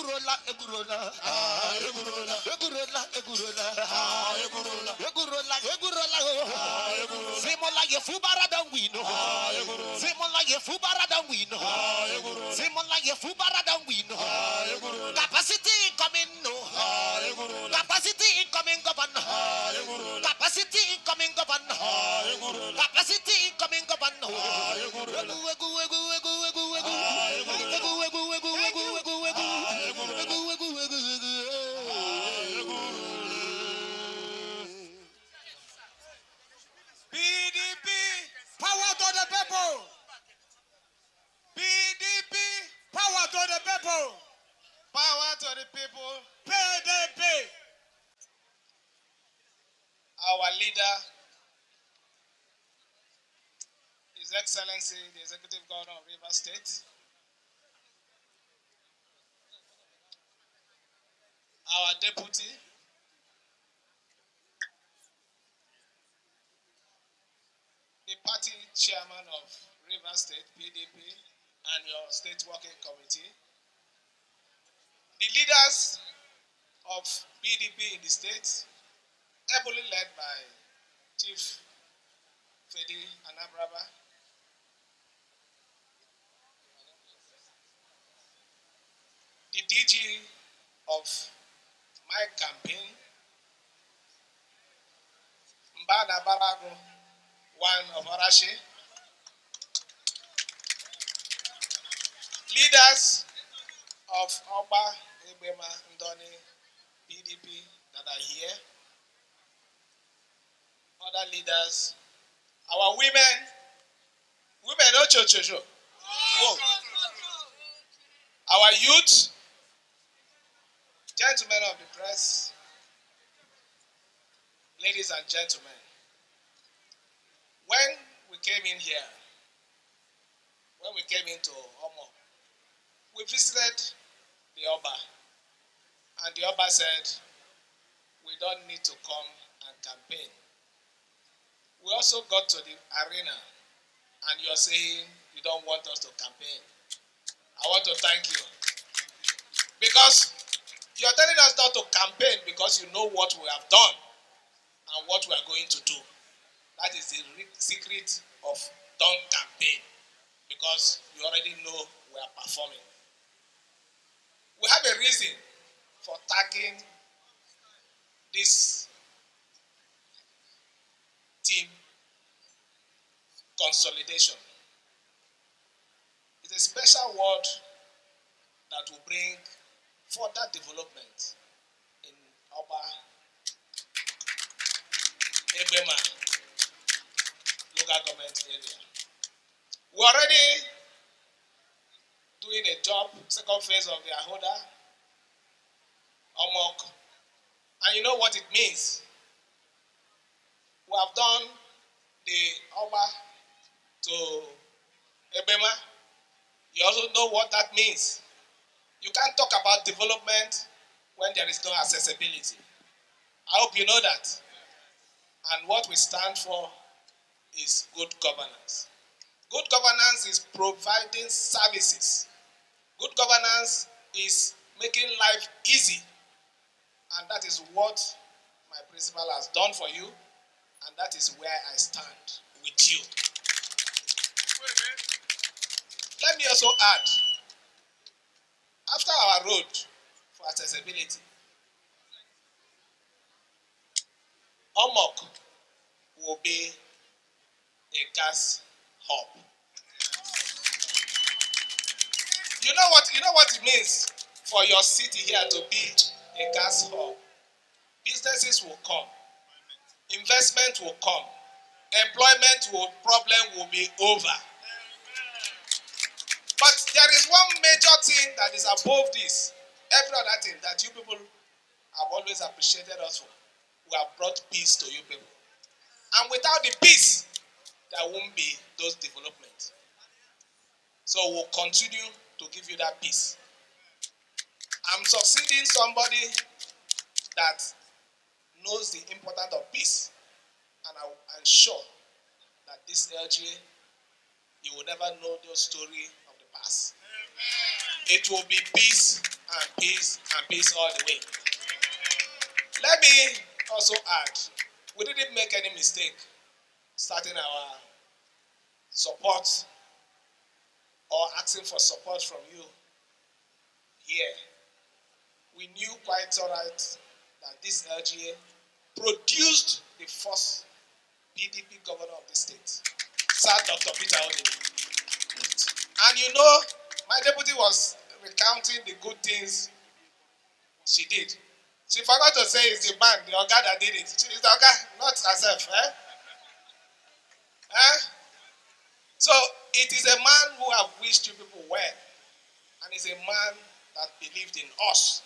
Egurola, Egurola, Egurola, Egurola, Egurola, Egurola, Egurola, Egurola, Siminialayi Fubara don't win. Siminialayi Fubara don't win. Siminialayi Fubara don't win. Capacity incoming, no. Capacity incoming governor. Capacity incoming governor. Capacity incoming governor. PDP, power to the people. PDP, power to the people. Power to the people. PDP. Our leader, His Excellency, the Executive Governor of Rivers State. Our deputy, the party chairman of Rivers State, PDP, and your state working committee, the leaders of PDP in the state, ably led by Chief Fedi Anabraba, the DG of my campaign, Mbana Barago, one of Arashi, leaders of Oba, Ebema, Ndoni, PDP that are here, other leaders, our women, no cho. Our youth, gentlemen of the press, ladies and gentlemen, when we came in here, when we came into Omo, we visited the Oba, and the Oba said, we don't need to come and campaign. We also got to the arena, and you're saying you don't want us to campaign. I want to thank you. Because you're telling us not to campaign because you know what we have done and what we are going to do. That is the secret of don't campaign, because you already know we are performing. We have a reason for tagging this team consolidation. It's a special word that will bring further development in Oba, Ebema local government area. We're already doing a job, second phase of the Ahoda, Omok, and you know what it means. We have done the Oba to Ebema. You also know what that means. You can't talk about development when there is no accessibility. I hope you know that. And what we stand for is good governance. Good governance is providing services. Good governance is making life easy. And that is what my principal has done for you. And that is where I stand with you. Let me also add, after our road for accessibility, Omok will be a gas hub. You know what it means for your city here to be a gas hub. Businesses will come, investment will come, problem will be over. But there is one major thing that is above this. Every other thing that you people have always appreciated us for. We have brought peace to you people. And without the peace, there won't be those developments. So we'll continue to give you that peace. I'm succeeding somebody that knows the importance of peace. And I'm sure that this LGA, you will never know the story of the past. It will be peace and peace peace all the way. Let me also add, we didn't make any mistake starting our support or asking for support from you here. We knew quite all right that this LGA produced the first PDP governor of the state, Sir Dr. Peter Odili. And you know, my deputy was recounting the good things she did. She forgot to say it's the man, the Oga that did it. It's the Oga, not herself. So it is a man who have wished you people well. And it's a man that believed in us,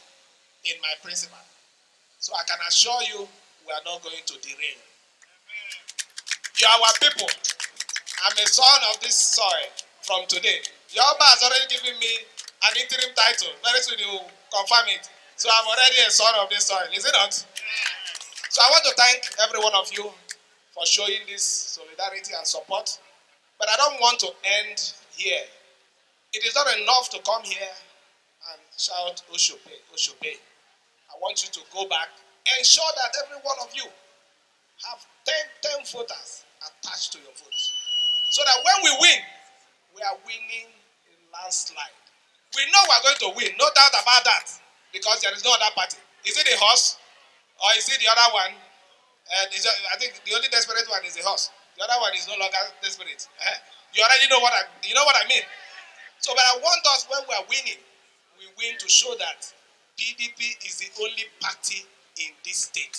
in my principle. So I can assure you, we are not going to derail. You are our people. I'm a son of this soil from today. Yoruba has already given me an interim title. Very soon you will confirm it. So I'm already a son of this soil, is it not? So I want to thank every one of you for showing this solidarity and support. But I don't want to end here. It is not enough to come here and shout, Oshope, Oshope. I want you to go back, ensure that every one of you have 10 voters attached to your vote. So that when we win, we are winning a landslide. We know we are going to win, no doubt about that, because there is no other party. Is it the horse, or is it the other one? I think the only desperate one is the horse. The other one is no longer desperate. You already know what I mean. So, but I want us, when we are winning, we win to show that PDP is the only party in this state.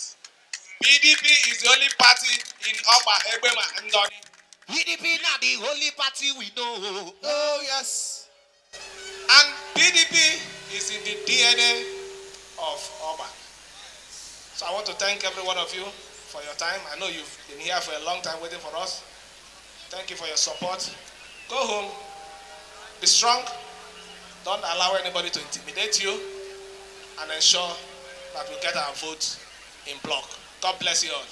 PDP is the only party in Oba, Ebema, and Doni. PDP now the only party we know. Oh, yes. And PDP is in the DNA of Oba. So I want to thank every one of you for your time. I know you've been here for a long time waiting for us. Thank you for your support. Go home. Be strong. Don't allow anybody to intimidate you. And ensure that we get our votes in block. God bless you all.